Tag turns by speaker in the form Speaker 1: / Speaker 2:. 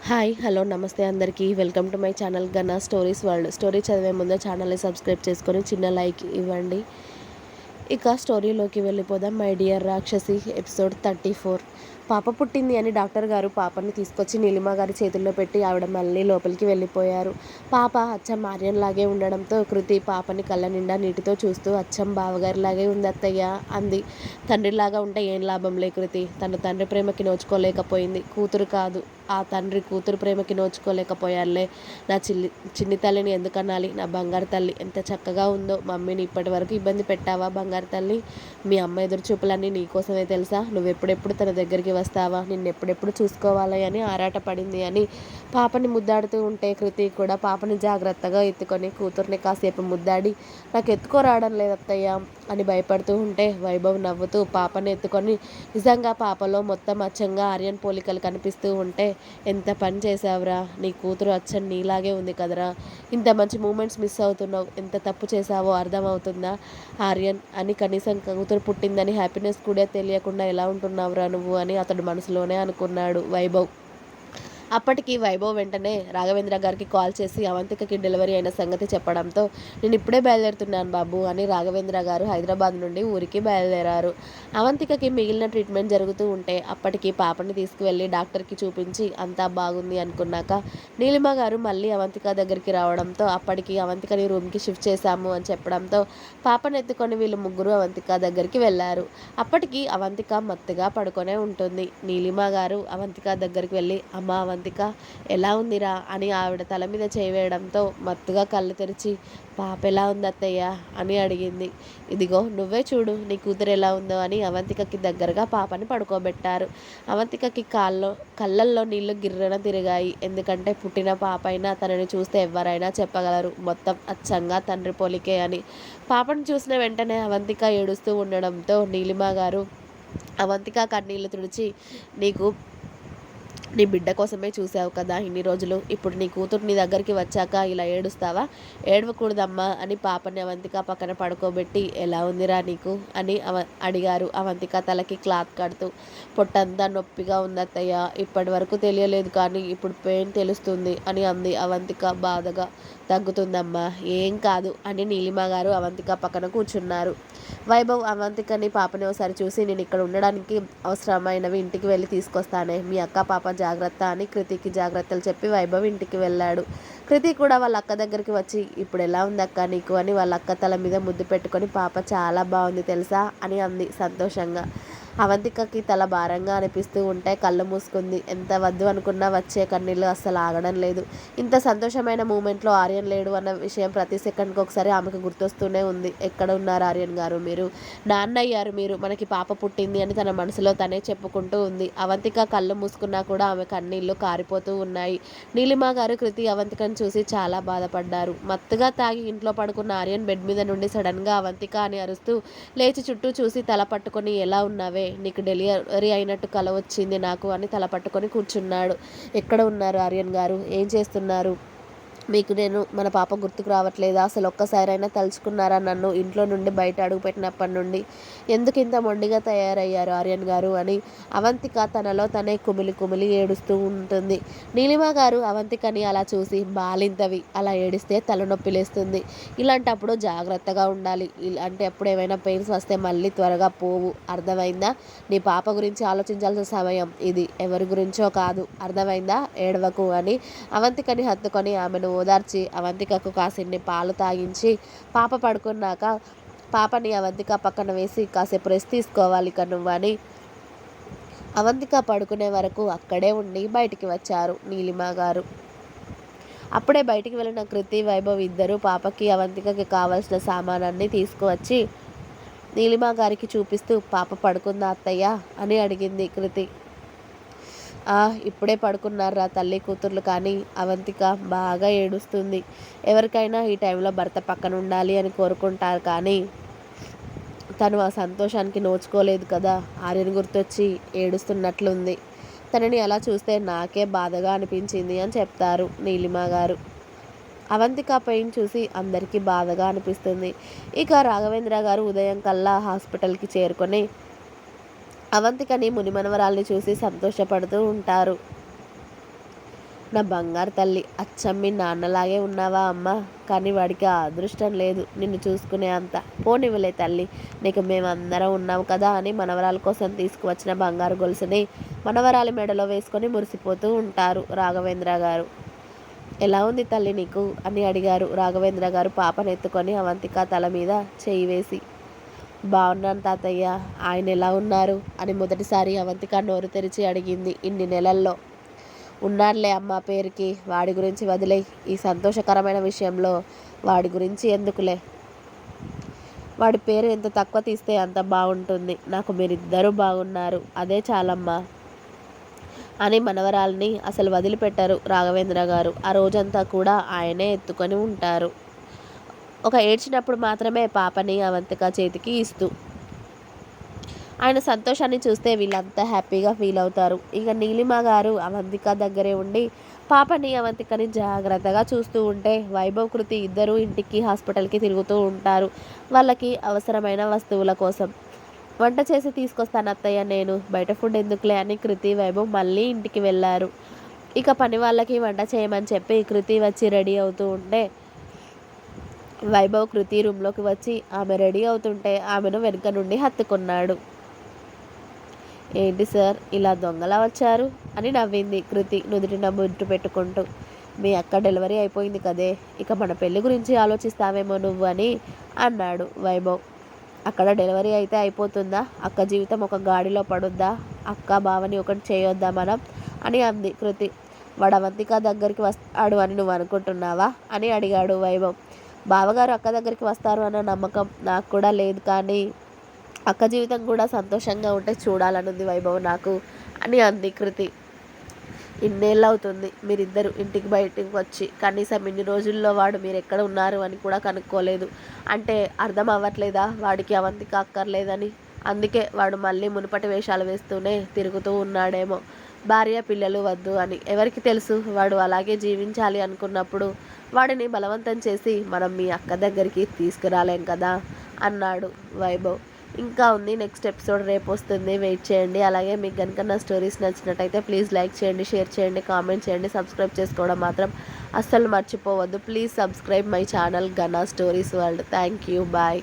Speaker 1: Hi hello నమస్తే అందరికీ welcome to my channel Ganna stories world. Story చదివే ముందే ఛానల్ని సబ్స్క్రైబ్ చేసుకొని చిన్న లైక్ ఇవ్వండి. ఇక స్టోరీలోకి వెళ్ళిపోదాం. మై డియర్ రాక్షసి ఎపిసోడ్ 34. పాప పుట్టింది అని డాక్టర్ గారు పాపని తీసుకొచ్చి నీలిమ గారి చేతుల్లో పెట్టి ఆవిడ మళ్ళీ లోపలికి వెళ్ళిపోయారు. పాప అచ్చం ఆర్యన్లాగే ఉండడంతో కృతి పాపని కళ్ళ నిండా నీటితో చూస్తూ అచ్చం బావగారిలాగే ఉంది అత్తయ్య అంది. తండ్రిలాగా ఉంటే ఏం లాభంలే కృతి. తన తండ్రి ప్రేమకి నోచుకోలేకపోయింది. కూతురు కాదు, ఆ తండ్రి కూతురు ప్రేమకి నోచుకోలేకపోయాలే. నా చిన్ని తల్లిని ఎందుకనాలి? నా బంగారు తల్లి ఎంత చక్కగా ఉందో. మమ్మీని ఇప్పటి వరకు ఇబ్బంది పెట్టావా బంగారు తల్లి? మీ అమ్మ ఎదురు చూపులన్నీ నీకోసమే తెలుసా? నువ్వెప్పుడెప్పుడు తన దగ్గరికి వస్తావా, నిన్నెప్పుడెప్పుడు చూసుకోవాలి అని ఆరాటపడింది అని పాపని ముద్దాడుతూ ఉంటే కృతి కూడా పాపని జాగ్రత్తగా ఎత్తుకొని కూతుర్ని కాసేపు ముద్దాడి నాకు ఎత్తుకోరావడం లేదత్తయ్య అని భయపడుతూ ఉంటే వైభవ్ నవ్వుతూ పాపని ఎత్తుకొని నిజంగా పాపలో మొత్తం అచ్చంగా ఆర్యన్ పోలికలు కనిపిస్తూ ఉంటే ఎంత పని చేసావురా, నీ కూతురు అచ్చం నీలాగే ఉంది కదరా, ఇంత మంచి మూమెంట్స్ మిస్ అవుతున్నావు, ఎంత తప్పు చేసావో అర్థమవుతుందా ఆర్యన్ అని. కనీసం కూతురు పుట్టిందని హ్యాపీనెస్ కూడా తెలియకుండా ఎలా ఉంటున్నావురా నువ్వు అని అతడు మనసులోనే అనుకున్నాడు వైభవ్. అప్పటికి వైభవ్ వెంటనే రాఘవేంద్ర గారికి కాల్ చేసి అవంతికకి డెలివరీ అయిన సంగతి చెప్పడంతో నేను ఇప్పుడే బయలుదేరుతున్నాను బాబు అని రాఘవేంద్ర గారు హైదరాబాద్ నుండి ఊరికి బయలుదేరారు. అవంతికకి మిగిలిన ట్రీట్మెంట్ జరుగుతూ ఉంటే అప్పటికి పాపని తీసుకువెళ్ళి డాక్టర్కి చూపించి అంతా బాగుంది అనుకున్నాక నీలిమ గారు మళ్ళీ అవంతిక దగ్గరికి రావడంతో అప్పటికి అవంతికని రూమ్కి షిఫ్ట్ చేశాము అని చెప్పడంతో పాపను ఎత్తుకొని వీళ్ళు ముగ్గురు అవంతిక దగ్గరికి వెళ్ళారు. అప్పటికి అవంతిక మత్తుగా పడుకొనే ఉంటుంది. నీలిమ గారు అవంతిక దగ్గరికి వెళ్ళి అమ్మ అవంతిక ఎలా ఉందిరా అని ఆవిడ తల మీద చేయవేయడంతో మత్తుగా కళ్ళు తెరిచి పాప ఎలా ఉంది అత్తయ్య అని అడిగింది. ఇదిగో నువ్వే చూడు నీ కూతురు ఎలా ఉందో అని అవంతికకి దగ్గరగా పాపని పడుకోబెట్టారు. అవంతికకి కళ్ళల్లో నీళ్లు గిర్రన తిరిగాయి. ఎందుకంటే పుట్టిన పాప అయినా తనని చూస్తే ఎవరైనా చెప్పగలరు మొత్తం అచ్చంగా తండ్రి పోలికే అని. పాపను చూసిన వెంటనే అవంతిక ఏడుస్తూ ఉండడంతో నీలిమ గారు అవంతిక కన్నీళ్లు తుడిచి నీ బిడ్డ కోసమే చూసావు కదా ఇన్ని రోజులు, ఇప్పుడు నీ కూతురు నీ దగ్గరికి వచ్చాక ఇలా ఏడుస్తావా? ఏడవకూడదమ్మా అని పాపని అవంతిక పక్కన పడుకోబెట్టి ఎలా ఉందిరా నీకు అని అడిగారు. అవంతిక తలకి క్లాత్ కడుతూ పొట్టంతా నొప్పిగా ఉంది అత్తయ్య, ఇప్పటి వరకు తెలియలేదు కానీ ఇప్పుడు పెయిన్ తెలుస్తుంది అని అంది అవంతిక బాధగా. తగ్గుతుందమ్మా, ఏం కాదు అని నీలిమ గారు అవంతిక పక్కన కూర్చున్నారు. వైభవ్ అవంతికని పాపని ఒకసారి చూసి నేను ఇక్కడ ఉండడానికి అవసరమైనవి ఇంటికి వెళ్ళి తీసుకొస్తానే, మీ అక్క పాప జాగ్రత్త అని కృతికి జాగ్రత్తలు చెప్పి వైభవ్ ఇంటికి వెళ్ళాడు. కృతి కూడా వాళ్ళ అక్క దగ్గరికి వచ్చి ఇప్పుడు ఎలా ఉంది అక్క నీకు అని వాళ్ళ అక్క తల మీద ముద్దు పెట్టుకొని పాప చాలా బాగుంది తెలుసా అని అంది సంతోషంగా. అవంతికకి తల భారంగా అనిపిస్తూ ఉంటే కళ్ళు మూసుకుంది. ఎంత వద్దు అనుకున్నా వచ్చే కన్నీళ్ళు అస్సలు ఆగడం లేదు. ఇంత సంతోషమైన మూమెంట్లో ఆర్యన్ లేడు అన్న విషయం ప్రతి సెకండ్కి ఒకసారి ఆమెకు గుర్తొస్తూనే ఉంది. ఎక్కడ ఉన్నారు ఆర్యన్ గారు, మీరు నాన్న అయ్యారు, మీరు మనకి పాప పుట్టింది అని తన మనసులో తనే చెప్పుకుంటూ ఉంది. అవంతిక కళ్ళు మూసుకున్నా కూడా ఆమె కన్నీళ్లు కారిపోతూ ఉన్నాయి. నీలిమ గారు కృతి అవంతికను చూసి చాలా బాధపడ్డారు. మత్తుగా తాగి ఇంట్లో పడుకున్న ఆర్యన్ బెడ్ మీద నుండి సడన్గా అవంతిక అని అరుస్తూ లేచి చుట్టూ చూసి తల పట్టుకొని ఎలా ఉన్నావే, నీకు డెలివరీ అయినట్టు కల వచ్చింది నాకు అని తల పట్టుకొని కూర్చున్నాడు. ఎక్కడ ఉన్నారు ఆర్యన్ గారు, ఏం చేస్తున్నారు? మీకు నేను మన పాప గుర్తుకు రావట్లేదా? అసలు ఒక్కసారైనా తలుచుకున్నారా నన్ను ఇంట్లో నుండి బయట అడుగుపెట్టినప్పటి నుండి? ఎందుకు ఇంత మొండిగా తయారయ్యారు ఆర్యన్ గారు అని అవంతిక తనలో తనే కుమిలి కుమిలి ఏడుస్తూ ఉంటుంది. నీలిమ గారు అవంతికని అలా చూసి బాలింతవి, అలా ఏడిస్తే తలనొప్పి లేస్తుంది, ఇలాంటప్పుడు జాగ్రత్తగా ఉండాలి, అంటే అప్పుడు ఏమైనా పెయిన్స్ వస్తే మళ్ళీ త్వరగా పోవు, అర్థమైందా? నీ పాప గురించి ఆలోచించాల్సిన సమయం ఇది, ఎవరి గురించో కాదు, అర్థమైందా? ఏడవకు అని అవంతికని హత్తుకొని ఆమెను ఓదార్చి అవంతికకు కాసిన్ని పాలు తాగించి పాప పడుకున్నాక పాపని అవంతిక పక్కన వేసి కాసేపు రెస్ట్ తీసుకోవాలి ఇక నువ్వు అని అవంతిక పడుకునే వరకు అక్కడే ఉండి బయటికి వచ్చారు నీలిమ గారు. అప్పుడే బయటికి వెళ్ళిన కృతి వైభవ్ ఇద్దరు పాపకి అవంతికకి కావాల్సిన సామానాన్ని తీసుకువచ్చి నీలిమ గారికి చూపిస్తూ పాప పడుకుందా అత్తయ్య అని అడిగింది కృతి. ఇప్పుడే పడుకున్నారా తల్లి కూతుర్లు కానీ అవంతిక బాగా ఏడుస్తుంది. ఎవరికైనా ఈ టైంలో భర్త పక్కన ఉండాలి అని కోరుకుంటారు కానీ తను ఆ సంతోషానికి నోచుకోలేదు కదా. ఆర్యన్ గుర్తొచ్చి ఏడుస్తున్నట్లుంది. తనని అలా చూస్తే నాకే బాధగా అనిపించింది అని చెప్తారు నీలిమ గారు. అవంతిక పెయిన్ చూసి అందరికీ బాధగా అనిపిస్తుంది. ఇక రాఘవేంద్ర గారు ఉదయం కల్లా హాస్పిటల్కి చేరుకొని అవంతికని మునిమనవరాల్ని చూసి సంతోషపడుతూ ఉంటారు. నా బంగారు తల్లి, అచ్చం మీ నాన్నలాగే ఉన్నావా అమ్మా? కానీ వాడికి ఆ అదృష్టం లేదు నిన్ను చూసుకునే అంత. పోనివ్వలే తల్లి, నీకు మేమందరం ఉన్నాం కదా అని మనవరాల కోసం తీసుకువచ్చిన బంగారు గొలుసుని మనవరాలి మెడలో వేసుకొని మురిసిపోతూ ఉంటారు రాఘవేంద్ర గారు. ఎలా ఉంది తల్లి నీకు అని అడిగారు రాఘవేంద్ర గారు పాపను ఎత్తుకొని అవంతిక తల మీద చేయి వేసి. బాగున్నాను తాతయ్య, ఆయన ఎలా ఉన్నారు అని మొదటిసారి అవంతిక నోరు తెరిచి అడిగింది ఇన్ని నెలల్లో. ఉన్నారులే అమ్మ పేరుకి, వాడి గురించి వదిలే. ఈ సంతోషకరమైన విషయంలో వాడి గురించి ఎందుకులే. వాడి పేరు ఎంత తక్కువ తీస్తే అంత బాగుంటుంది. నాకు మీరిద్దరూ బాగున్నారు, అదే చాలమ్మా అని మనవరాల్ని అసలు వదిలిపెట్టరు రాఘవేంద్ర గారు. ఆ రోజంతా కూడా ఆయనే ఎత్తుకొని ఉంటారు. ఒక ఏడ్చినప్పుడు మాత్రమే పాపని అవంతిక చేతికి ఇస్తూ. ఆయన సంతోషాన్ని చూస్తే వీళ్ళంతా హ్యాపీగా ఫీల్ అవుతారు. ఇక నీలిమ గారు అవంతిక దగ్గరే ఉండి పాపని అవంతికని జాగ్రత్తగా చూస్తూ ఉంటే వైభవ్ కృతి ఇద్దరూ ఇంటికి హాస్పిటల్కి తిరుగుతూ ఉంటారు వాళ్ళకి అవసరమైన వస్తువుల కోసం. వంట చేసి తీసుకొస్తాను అత్తయ్య నేను, బయట ఫుడ్ ఎందుకులే అని కృతి వైభవ్ మళ్ళీ ఇంటికి వెళ్ళారు. ఇక పని వాళ్ళకి వంట చేయమని చెప్పి కృతి వచ్చి రెడీ అవుతూ ఉంటే వైభవ్ కృతి రూమ్లోకి వచ్చి ఆమె రెడీ అవుతుంటే ఆమెను వెనుక నుండి హత్తుకున్నాడు. ఏంటి సార్ ఇలా దొంగలా వచ్చారు అని నవ్వింది కృతి నుదుటిన బొట్టు పెట్టుకుంటూ. మీ అక్క డెలివరీ అయిపోయింది కదే, ఇక మన పెళ్లి గురించి ఆలోచిస్తావేమో నువ్వు అని అన్నాడు వైభవ్. అక్కడ డెలివరీ అయితే అయిపోతుందా? అక్క జీవితం ఒక గాడిలో పడుద్దా? అక్క బావని ఒకటి చేయొద్దా మనం అని అంది కృతి. వాడు అవంతిక దగ్గరికి వస్తాడు అని నువ్వు అనుకుంటున్నావా అని అడిగాడు వైభవ్. బావగారు అక్క దగ్గరికి వస్తారు అన్న నమ్మకం నాకు కూడా లేదు, కానీ అక్క జీవితం కూడా సంతోషంగా ఉంటే చూడాలనుంది వైభవ్ నాకు అని అంది కృతి. ఇన్నేళ్ళు అవుతుంది మీరిద్దరు ఇంటికి బయటకు వచ్చి, కనీసం ఇన్ని రోజుల్లో వాడు మీరు ఎక్కడ ఉన్నారు అని కూడా కనుక్కోలేదు. అంటే అర్థం అవ్వట్లేదా వాడికి అవంతిక అక్కర్లేదని? అందుకే వాడు మళ్ళీ మునుపటి వేషాలు వేస్తూనే తిరుగుతూ ఉన్నాడేమో, భార్య పిల్లలు వద్దు అని. ఎవరికి తెలుసు, వాడు అలాగే జీవించాలి అనుకున్నప్పుడు వాడిని బలవంతం చేసి మనం మీ అక్క దగ్గరికి తీసుకురాలేం కదా అన్నాడు వైభవ్. ఇంకా ఉంది, నెక్స్ట్ ఎపిసోడ్ రేపు వస్తుంది, వెయిట్ చేయండి. అలాగే మీకు కనుక నా స్టోరీస్ నచ్చినట్టయితే ప్లీజ్ లైక్ చేయండి, షేర్ చేయండి, కామెంట్ చేయండి, సబ్స్క్రైబ్ చేసుకోవడం మాత్రం అస్సలు మర్చిపోవద్దు. Please subscribe my channel Gana stories world. Thank you, bye.